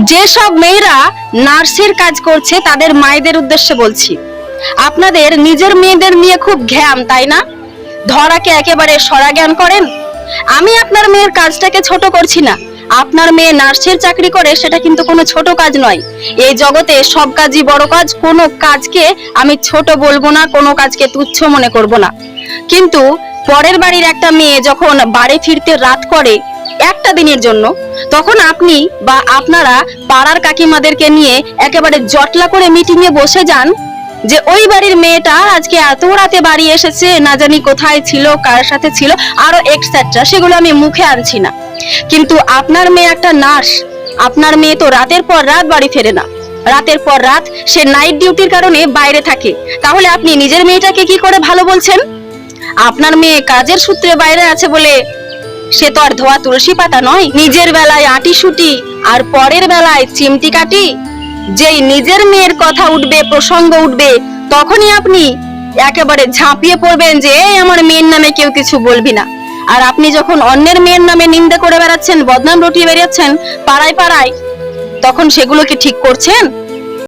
যেসব মেয়েরা নার্সের কাজ করছে তাদের মায়েদের উদ্দেশ্যে বলছি, আপনাদের নিজের মেয়েদের নিয়ে খুব ঘ্যাম, তাই না? ধরাকে একেবারে সরা জ্ঞান করেন। আমি আপনার মেয়ের কাজটাকে ছোট করছি না। আপনার মেয়ে নার্সের চাকরি করে, সেটা কিন্তু কোনো ছোট কাজ নয়। এই জগতে সব কাজই বড় কাজ, কোনো কাজকে আমি ছোট বলবো না, কোনো কাজকে তুচ্ছ মনে করব না। কিন্তু পরের বাড়ির একটা মেয়ে যখন বাড়ি ফিরতে রাত করে একটা দিনের জন্য, তখন আপনি বা আপনারা পাড়ার কাকিমাদেরকে নিয়ে একেবারে জটলা করে মিটিং এ বসে যান যে ওই বাড়ির মেয়েটা আজকে এত রাতে বাড়ি এসেছে, না জানি কোথায় ছিল, কার সাথে ছিল, আরো এক্সেট্রা। সেগুলো আমি মুখে আনছি না। কিন্তু আপনার মেয়ে একটা নার্স, আপনার মেয়ে তো রাতের পর রাত বাড়ি ফেরে না, রাতের পর রাত সে নাইট ডিউটির কারণে বাইরে থাকে। তাহলে আপনি নিজের মেয়েটাকে কি করে ভালো বলছেন? আপনার মেয়ে কাজের সূত্রে বাইরে আছে বলে সে তো আর ধোয়া তুলসী পাতা নয়। নিজের বেলায় আটি সুটি আর পরের বেলায় চিমটি কাটি। যেই নিজের মেয়ের কথা উঠবে, প্রসঙ্গ উঠবে, তখনই আপনি একেবারে ঝাঁপিয়ে পড়বেন যে এই আমার মেয়ের নামে কেউ কিছু বলবি না। আর আপনি যখন অন্যের মেয়ের নামে নিন্দা করে বেড়াচ্ছেন, বদনাম রটিয়ে বেরিয়েছেন পাড়ায় পাড়ায়, তখন সেগুলো কি ঠিক করছেন?